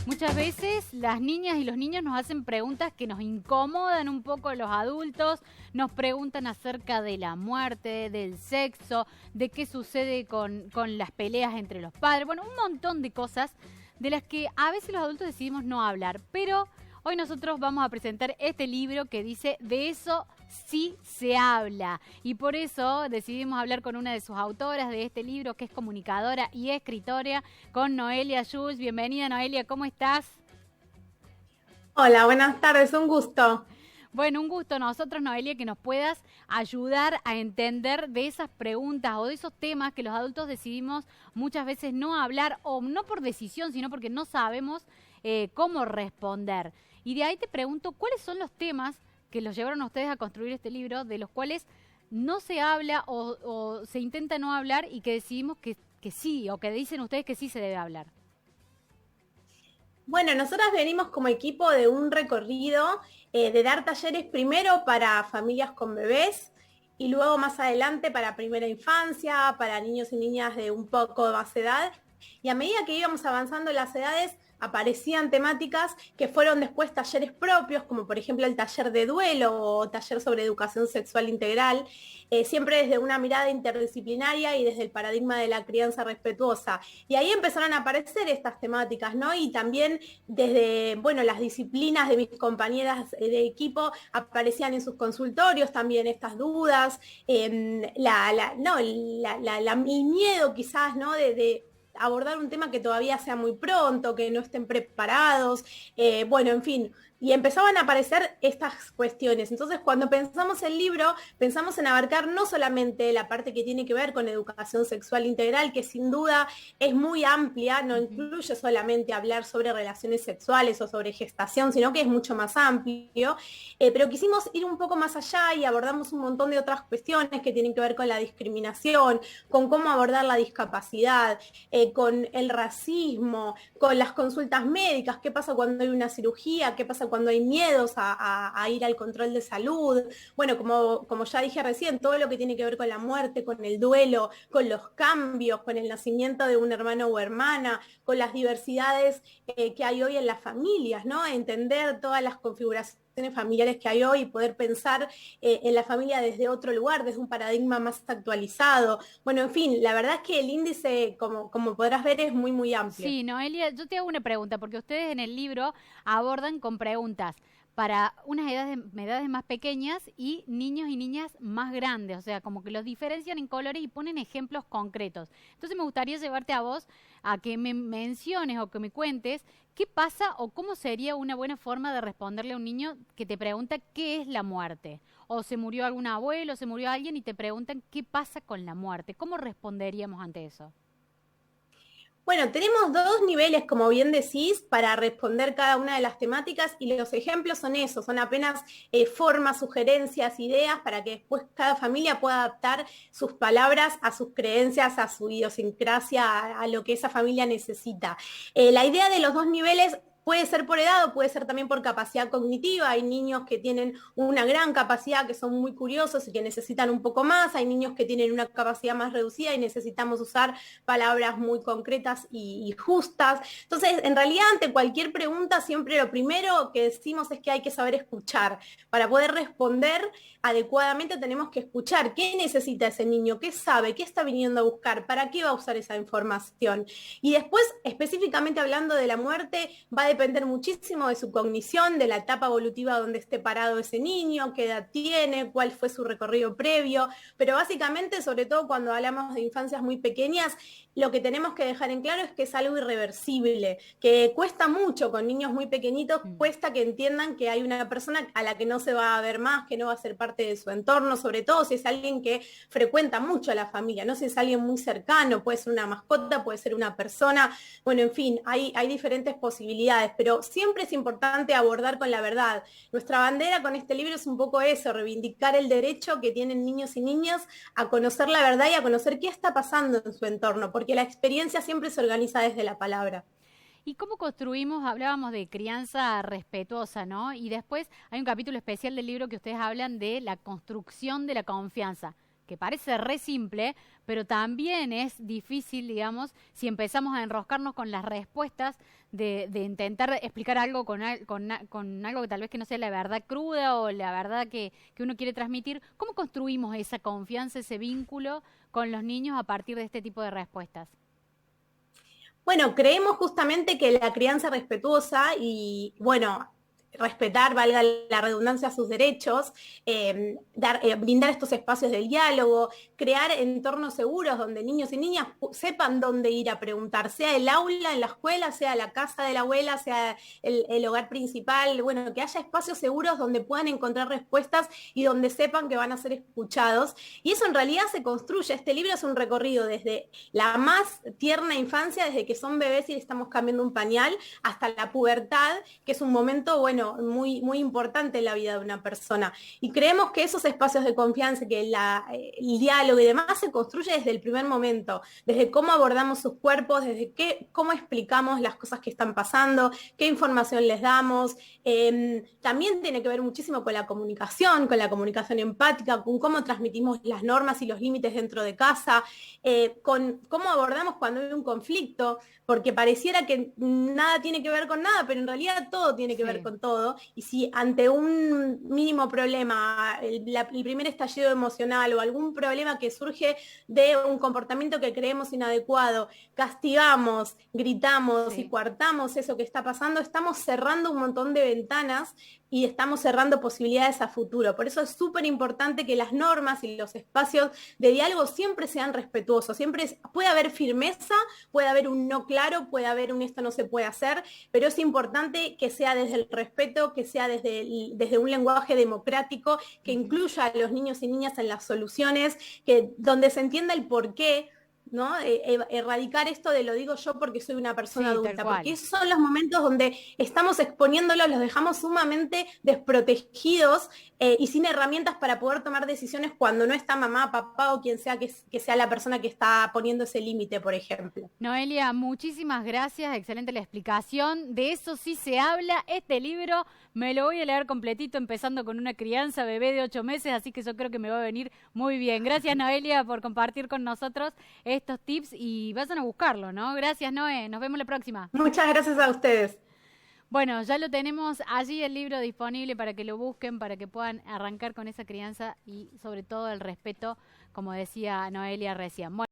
Muchas veces las niñas y los niños nos hacen preguntas que nos incomodan un poco a los adultos, nos preguntan acerca de la muerte, del sexo, de qué sucede con las peleas entre los padres, bueno, un montón de cosas de las que a veces los adultos decidimos no hablar, pero hoy nosotros vamos a presentar este libro que dice de eso sí se habla y por eso decidimos hablar con una de sus autoras de este libro que es comunicadora y escritora, con Noelia Schulz. Bienvenida Noelia, ¿cómo estás? Hola, buenas tardes, un gusto. Bueno, un gusto nosotros, Noelia, que nos puedas ayudar a entender de esas preguntas o de esos temas que los adultos decidimos muchas veces no hablar, o no por decisión, sino porque no sabemos cómo responder. Y de ahí te pregunto, ¿cuáles son los temas que los llevaron a ustedes a construir este libro, de los cuales no se habla o se intenta no hablar y que decidimos que sí, o que dicen ustedes que sí se debe hablar? Bueno, nosotras venimos como equipo de un recorrido de dar talleres primero para familias con bebés y luego más adelante para primera infancia, para niños y niñas de un poco más edad. Y a medida que íbamos avanzando en las edades, aparecían temáticas que fueron después talleres propios, como por ejemplo el taller de duelo o taller sobre educación sexual integral, siempre desde una mirada interdisciplinaria y desde el paradigma de la crianza respetuosa. Y ahí empezaron a aparecer estas temáticas, ¿no? Y también desde, bueno, las disciplinas de mis compañeras de equipo aparecían en sus consultorios también estas dudas, el miedo quizás, ¿no? De abordar un tema que todavía sea muy pronto, que no estén preparados, bueno, en fin, y empezaban a aparecer estas cuestiones. Entonces, cuando pensamos el libro, pensamos en abarcar no solamente la parte que tiene que ver con educación sexual integral, que sin duda es muy amplia, no incluye solamente hablar sobre relaciones sexuales o sobre gestación, sino que es mucho más amplio, pero quisimos ir un poco más allá y abordamos un montón de otras cuestiones que tienen que ver con la discriminación, con cómo abordar la discapacidad, con el racismo, con las consultas médicas, qué pasa cuando hay una cirugía, qué pasa cuando hay miedos a ir al control de salud. Bueno, como ya dije recién, todo lo que tiene que ver con la muerte, con el duelo, con los cambios, con el nacimiento de un hermano o hermana, con las diversidades que hay hoy en las familias, ¿no? Entender todas las configuraciones familiares que hay hoy y poder pensar en la familia desde otro lugar, desde un paradigma más actualizado. Bueno, en fin, la verdad es que el índice, como podrás ver, es muy, muy amplio. Sí, Noelia, yo te hago una pregunta, porque ustedes en el libro abordan con preguntas para unas edades más pequeñas y niños y niñas más grandes, o sea, como que los diferencian en colores y ponen ejemplos concretos. Entonces me gustaría llevarte a vos a que me menciones o que me cuentes qué pasa o cómo sería una buena forma de responderle a un niño que te pregunta qué es la muerte. O se murió algún abuelo, se murió alguien y te preguntan qué pasa con la muerte. ¿Cómo responderíamos ante eso? Bueno, tenemos dos niveles, como bien decís, para responder cada una de las temáticas y los ejemplos son esos, son apenas formas, sugerencias, ideas para que después cada familia pueda adaptar sus palabras a sus creencias, a su idiosincrasia, a lo que esa familia necesita. La idea de los dos niveles puede ser por edad o puede ser también por capacidad cognitiva. Hay niños que tienen una gran capacidad, que son muy curiosos y que necesitan un poco más. Hay niños que tienen una capacidad más reducida y necesitamos usar palabras muy concretas y justas. Entonces, en realidad, ante cualquier pregunta, siempre lo primero que decimos es que hay que saber escuchar. Para poder responder adecuadamente tenemos que escuchar qué necesita ese niño, qué sabe, qué está viniendo a buscar, para qué va a usar esa información. Y después, específicamente hablando de la muerte, va a depender muchísimo de su cognición, de la etapa evolutiva donde esté parado ese niño, qué edad tiene, cuál fue su recorrido previo, pero básicamente, sobre todo cuando hablamos de infancias muy pequeñas, lo que tenemos que dejar en claro es que es algo irreversible, que cuesta mucho con niños muy pequeñitos, Mm. cuesta que entiendan que hay una persona a la que no se va a ver más, que no va a ser parte de su entorno, sobre todo si es alguien que frecuenta mucho a la familia, no si es alguien muy cercano, puede ser una mascota, puede ser una persona, bueno, en fin, hay diferentes posibilidades, pero siempre es importante abordar con la verdad. Nuestra bandera con este libro es un poco eso, reivindicar el derecho que tienen niños y niñas a conocer la verdad y a conocer qué está pasando en su entorno, porque la experiencia siempre se organiza desde la palabra. ¿Y cómo construimos? Hablábamos de crianza respetuosa, ¿no? Y después hay un capítulo especial del libro que ustedes hablan de la construcción de la confianza. que parece re simple, pero también es difícil, digamos, si empezamos a enroscarnos con las respuestas de intentar explicar algo con algo que tal vez que no sea la verdad cruda o la verdad que uno quiere transmitir. ¿Cómo construimos esa confianza, ese vínculo con los niños a partir de este tipo de respuestas? Bueno, creemos justamente que la crianza respetuosa y, bueno, respetar, valga la redundancia, sus derechos, brindar estos espacios del diálogo, crear entornos seguros donde niños y niñas sepan dónde ir a preguntar, sea el aula, en la escuela, sea la casa de la abuela, sea el hogar principal, bueno, que haya espacios seguros donde puedan encontrar respuestas y donde sepan que van a ser escuchados. Y eso en realidad se construye. Este libro es un recorrido desde la más tierna infancia, desde que son bebés y le estamos cambiando un pañal, hasta la pubertad, que es un momento, bueno, muy, muy importante en la vida de una persona. Y creemos que esos espacios de confianza, que el diálogo y demás se construye desde el primer momento, desde cómo abordamos sus cuerpos, desde cómo explicamos las cosas que están pasando, qué información les damos. También tiene que ver muchísimo con la comunicación empática, con cómo transmitimos las normas y los límites dentro de casa, con cómo abordamos cuando hay un conflicto, porque pareciera que nada tiene que ver con nada, pero en realidad todo tiene que ver con todo. Y si ante un mínimo problema, el primer estallido emocional o algún problema que surge de un comportamiento que creemos inadecuado, castigamos, gritamos y coartamos eso que está pasando, estamos cerrando un montón de ventanas y estamos cerrando posibilidades a futuro. Por eso es súper importante que las normas y los espacios de diálogo siempre sean respetuosos, puede haber firmeza, puede haber un no claro, puede haber un esto no se puede hacer, pero es importante que sea desde el respeto, que sea desde un lenguaje democrático, que incluya a los niños y niñas en las soluciones, donde se entienda el porqué, ¿no? Erradicar esto de lo digo yo porque soy una persona adulta, porque esos son los momentos donde estamos exponiéndolos, los dejamos sumamente desprotegidos y sin herramientas para poder tomar decisiones cuando no está mamá, papá o quien sea que sea la persona que está poniendo ese límite, por ejemplo. Noelia, muchísimas gracias, excelente la explicación. De eso sí se habla. Este libro me lo voy a leer completito, empezando con una crianza bebé de 8 meses, así que yo creo que me va a venir muy bien. Gracias, Noelia, por compartir con nosotros estos tips y vayan a buscarlo, ¿no? Gracias, Noé. Nos vemos la próxima. Muchas gracias a ustedes. Bueno, ya lo tenemos allí el libro disponible para que lo busquen, para que puedan arrancar con esa crianza y sobre todo el respeto, como decía Noelia recién. Bueno,